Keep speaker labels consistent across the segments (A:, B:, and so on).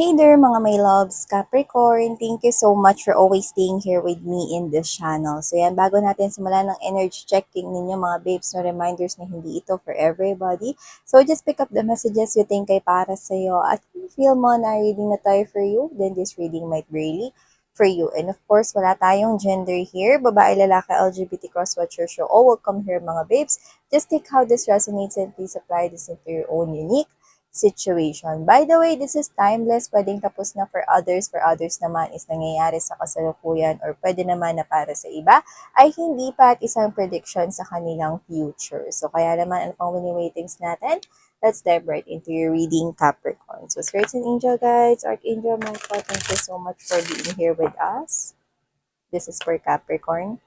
A: Hey there mga my loves, Capricorn! Thank you so much for always staying here with me in this channel. So yan, bago natin simulan ng energy checking ninyo mga babes, no reminders na hindi ito for everybody. So just pick up the messages you think ay para sa'yo at kung feel mo na reading na tayo for you, then this reading might be really for you. And of course, wala tayong gender here, babae, lalaki, LGBT, crosswatcher show. All welcome here mga babes. Just take how this resonates and please apply this into your own unique situation. By the way, this is timeless. Pwedeng tapos na for others. For others naman is nangyayari sa kasalukuyan or pwede naman na para sa iba ay hindi pa at isang prediction sa kanilang future. So kaya naman, ano pang wini-waitings natin? Let's dive right into your reading, Capricorn. So Spirits and Angel Guides, Archangel Michael, thank you so much for being here with us. This is for Capricorn.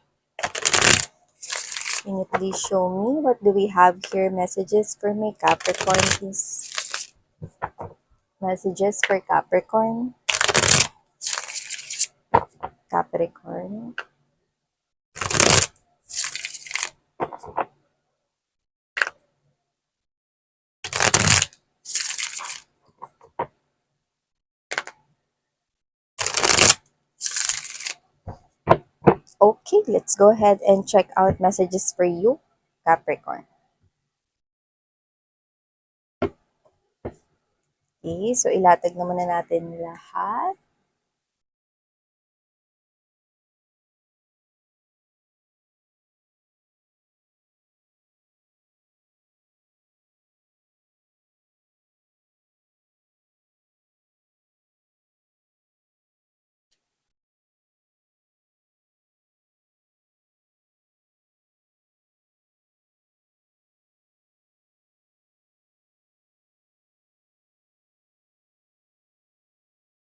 A: Can you please show me what do we have here? Messages for me, Capricorn, please. Messages for Capricorn. Capricorn. Okay, let's go ahead and check out messages for you, Capricorn. Okay, so ilatag naman na natin lahat.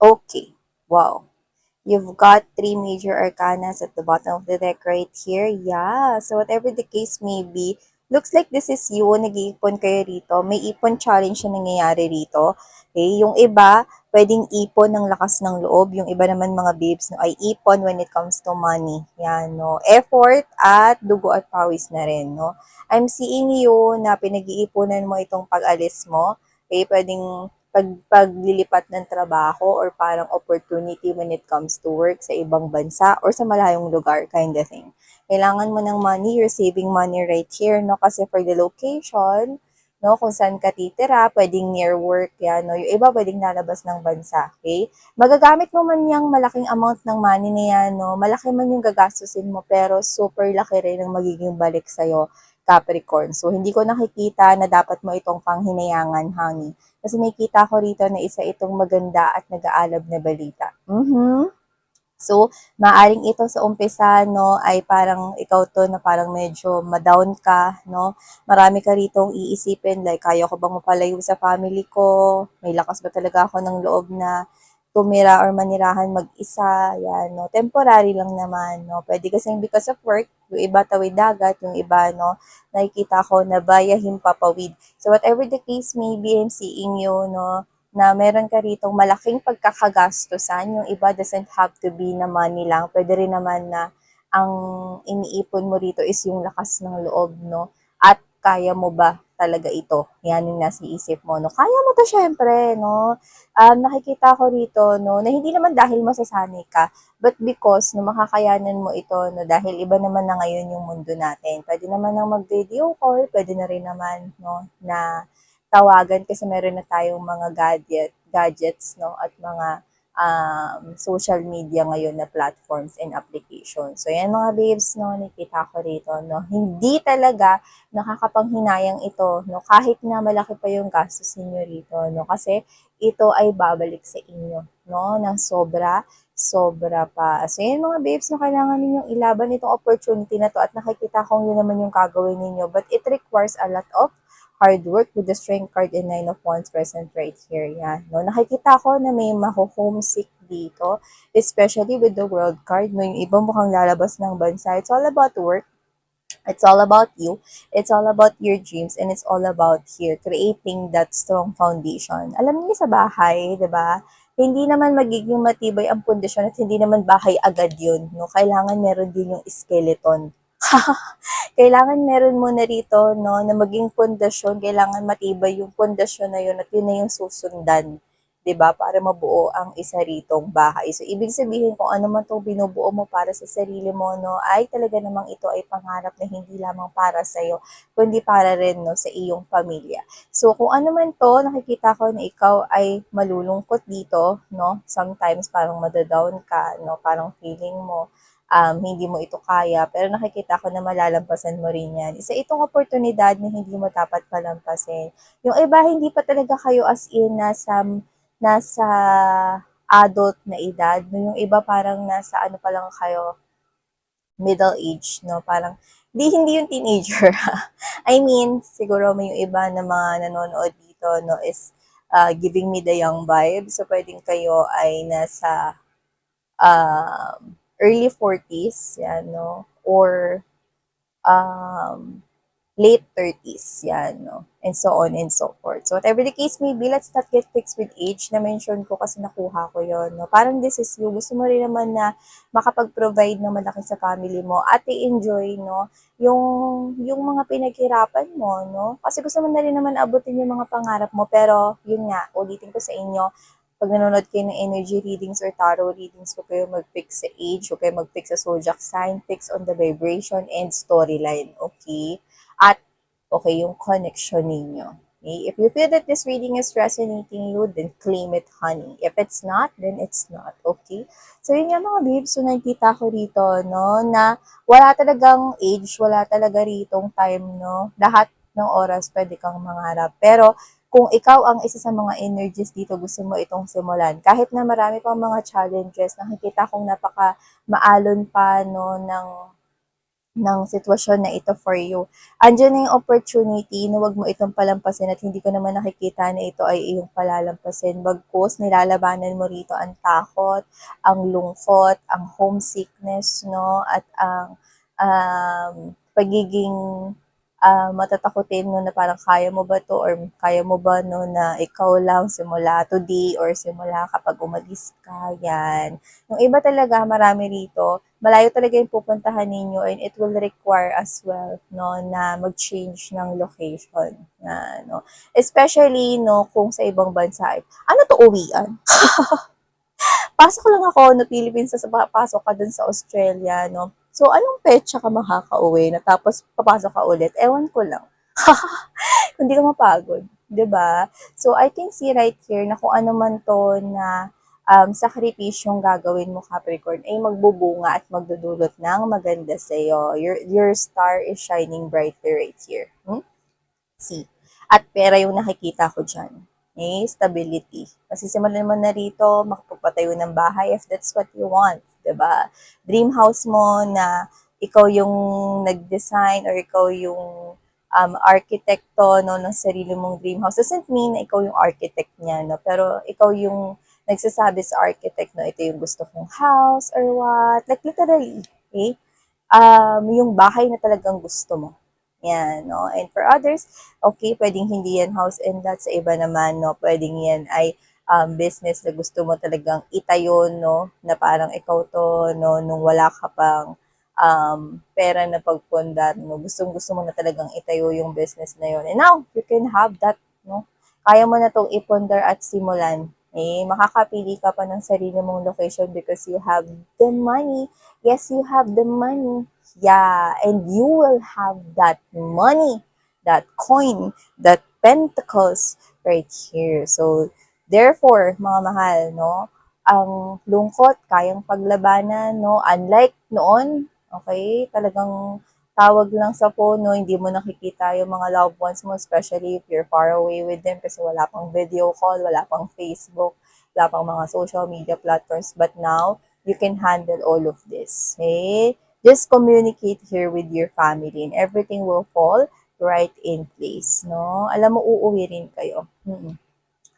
A: Okay, wow. You've got three major arcanas at the bottom of the deck right here. Yeah, so whatever the case may be, looks like this is you, nag-iipon kayo rito. May ipon challenge na nangyayari rito. Okay, yung iba, pwedeng ipon ng lakas ng loob. Yung iba naman mga babes, no, ay ipon when it comes to money. Yan, no. Effort at dugo at pawis na rin, no. I'm seeing you na pinag-iipunan mo itong pag-alis mo. Okay, pwedeng paglilipat ng trabaho or parang opportunity when it comes to work sa ibang bansa or sa malayong lugar kind of thing. Kailangan mo ng money, you're saving money right here, no? Kasi for the location, no, kung saan ka titira, pwedeng near work yan, no? Yung iba pwedeng lalabas ng bansa, okay? Magagamit mo man yung malaking amount ng money na yan, no? Malaki man yung gagastusin mo, pero super laki rin ang magiging balik sa'yo, Capricorn. So, hindi ko nakikita na dapat mo itong panghinayangan, honey. Kasi nakikita ko rito na isa itong maganda at nag-aalab na balita. So, maaring ito sa umpisa, no, ay parang ikaw to na parang medyo ma-down ka, no? Marami ka ritong iisipin, like, kaya ko bang mapalayo sa family ko? May lakas ba talaga ako ng loob na tumira or manirahan mag-isa? Yan, no? Temporary lang naman, no? Pwede kasing because of work, yung iba tawid dagat, yung iba, no, nakikita ko na bayahin papawid. So, whatever the case may be, I'm seeing you, no, na meron ka ritong malaking pagkakagastusan. Yung iba doesn't have to be na money lang. Pwede rin naman na ang iniipon mo rito is yung lakas ng loob, no? At kaya mo ba talaga ito? Yan yung nasa isip mo, no? Kaya mo to syempre, no? Nakikita ko rito, no, na hindi naman dahil masasanay ka, but because, no, makakayanan mo ito, no, dahil iba naman na ngayon yung mundo natin. Pwede naman nang mag-video call, pwede na rin naman, no, na tawagan kasi meron na tayong mga gadgets, no, at mga social media ngayon na platforms and applications. So, yan mga babes, no, nakita ko rito, no, hindi talaga nakakapanghinayang ito, no, kahit na malaki pa yung gastos ninyo rito, no, kasi ito ay babalik sa inyo, no, ng sobra pa. So, yan mga babes, no, kailangan ninyong ilaban itong opportunity na to at nakikita kong yun naman yung gagawin ninyo, but it requires a lot of hard work with the strength card and 9 of Wands present right here. Yan, no? Nakikita ko na may maho-homesick dito, especially with the World card. No? Yung iba mukhang lalabas ng bansa. It's all about work. It's all about you. It's all about your dreams. And it's all about here, creating that strong foundation. Alam niyo sa bahay, di ba? Hindi naman magiging matibay ang pundasyon at hindi naman bahay agad yun. No? Kailangan meron din yung skeleton. Kailangan meron mo na rito, no, na maging pundasyon, kailangan matibay yung pundasyon na yun at yun na yung susundan. 'di ba? Para mabuo ang isa ritong bahay. So, ibig sabihin kung ano man 'tong binubuo mo para sa sarili mo, no, ay talaga namang ito ay pangarap na hindi lamang para sa'yo, kundi para rin, no, sa iyong pamilya. So, kung ano man 'to, nakikita ko na ikaw ay malulungkot dito, no? Sometimes parang mada-down ka, no? Parang feeling mo hindi mo ito kaya, pero nakikita ko na malalampasan mo rin yan. Isa itong oportunidad na hindi mo dapat palampasin. Yung iba, hindi pa talaga kayo as in nasa adult na edad. No? Yung iba parang nasa ano pa lang kayo, middle age, no? Parang, hindi yung teenager. I mean, siguro may yung iba na mga nanonood dito, no, is giving me the young vibe. So, pwedeng kayo ay nasa early 40s, yan, no? Or um, late 30s, yan, no? And so on and so forth. So, whatever the case may be, let's not get fixed with age. Na-mention ko kasi nakuha ko yon, no? Parang this is you. Gusto mo rin naman na makapag-provide ng malaki sa family mo at i-enjoy, no? Yung mga pinaghirapan mo, no? Kasi gusto mo na rin naman abutin yung mga pangarap mo. Pero, yun nga, ulitin ko sa inyo, pag nanonood kayo ng energy readings or tarot readings, huwag kayo mag-fix sa age, huwag kayo mag-fix sa zodiac sign, fix on the vibration and storyline, okay? At okay yung connection ninyo. Okay? If you feel that this reading is resonating you, then claim it, honey. If it's not, then it's not. Okay? So, yun nga mga babes, so nakikita ko rito, no, na wala talagang age, wala talaga ritong time, no. Lahat ng oras pwede kang mangarap. Pero, kung ikaw ang isa sa mga energies dito, gusto mo itong simulan. Kahit na marami pang mga challenges, nakikita kong napaka maalon pa, no, ng sitwasyon na ito for you. Andiyan na yung opportunity na wag mo itong palampasin at hindi ko naman nakikita na ito ay iyong palalampasin. Bagkus, nilalabanan mo rito ang takot, ang lungkot, ang homesickness, no? At ang pagiging matatakutin mo na parang kaya mo ba to or kaya mo ba no na ikaw lang simula today or simula kapag umalis ka, yan. Yung iba talaga, marami rito, malayo talaga yung pupuntahan ninyo and it will require as well, no, na mag-change ng location. Na, no. Especially, no, kung sa ibang bansa, ano to, uwian? Pasok lang ako no Philippines, sa papasok ka dun sa Australia, no? So, anong petsa ka makakauwi na tapos papasok ka ulit? Ewan ko lang. Hindi ka mapagod, 'di ba? So, I can see right here na kung ano man to na sakripisyong gagawin mo, Capricorn, ay magbubunga at magdudulot ng maganda sa'yo. Your star is shining brighter right here. See? At pera yung nakikita ko dyan. Okay? Stability. Kasi simulan mo na rito, makapagpatayo ng bahay if that's what you want. 'Di ba? Dream house mo na ikaw yung nag-design or ikaw yung arkitekto, no, ng sarili mong dream house. Doesn't mean na ikaw yung architect niya, no? Pero ikaw yung nagsasabi sa architect, no, ito yung gusto kong house or what. Like literally, okay? Yung bahay na talagang gusto mo. Yan, no? And for others, okay, pwedeng hindi yan house and lot. Sa iba naman, no? Pwedeng yan ay business na gusto mo talagang itayo, no? Na parang ikaw to, no? Nung wala ka pang pera na pagpundar, no? Gustong-gusto mo na talagang itayo yung business na yun. And now, you can have that, no? Kaya mo na itong ipundar at simulan. Eh, makakapili ka pa ng sarili mong location because you have the money. Yes, you have the money. Yeah, and you will have that money, that coin, that pentacles right here. So, therefore, mga mahal, no, ang lungkot, kayang paglabanan, no, unlike noon, okay, talagang tawag lang sa phone, no, hindi mo nakikita yung mga loved ones mo, especially if you're far away with them kasi wala pang video call, wala pang Facebook, wala pang mga social media platforms. But now, you can handle all of this. Okay? Just communicate here with your family and everything will fall right in place. No? Alam mo, uuwi rin kayo.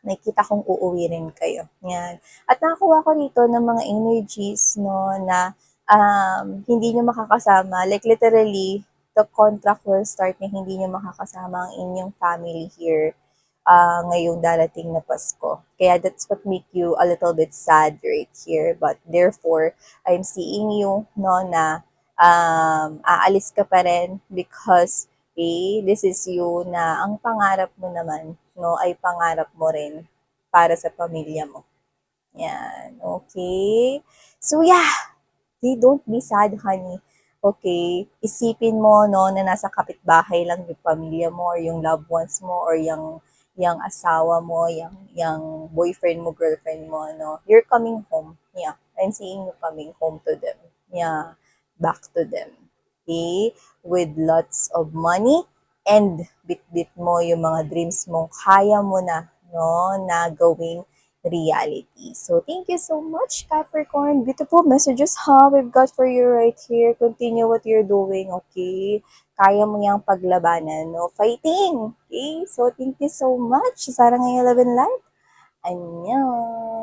A: Nakikita kong uuwi rin kayo. Yan. At nakakuha ko dito ng mga energies, no, na hindi nyo makakasama. Like literally, the contract will start na hindi nyo makakasama ang inyong family here ngayong darating na Pasko. Kaya that's what make you a little bit sad right here. But therefore, I'm seeing you, no, na aalis ka pa rin because this is you na ang pangarap mo naman, no, ay pangarap mo rin para sa pamilya mo. Yan, okay? So yeah, don't be sad, honey. Okay? Isipin mo, no, na nasa kapitbahay lang yung pamilya mo or yung loved ones mo or yung asawa mo, yung boyfriend mo, girlfriend mo, no? You're coming home. Yeah. I'm seeing you coming home to them. Yeah. Back to them. Okay? With lots of money and bit-bit mo yung mga dreams mo. Kaya mo na, no, na gawing reality. So, thank you so much, Capricorn. Beautiful messages, ha? We've got for you right here. Continue what you're doing, okay? Kaya mo niyang paglabanan, no? Fighting! Okay? So, thank you so much. Sarang ngayong Love and Life. Annyeong!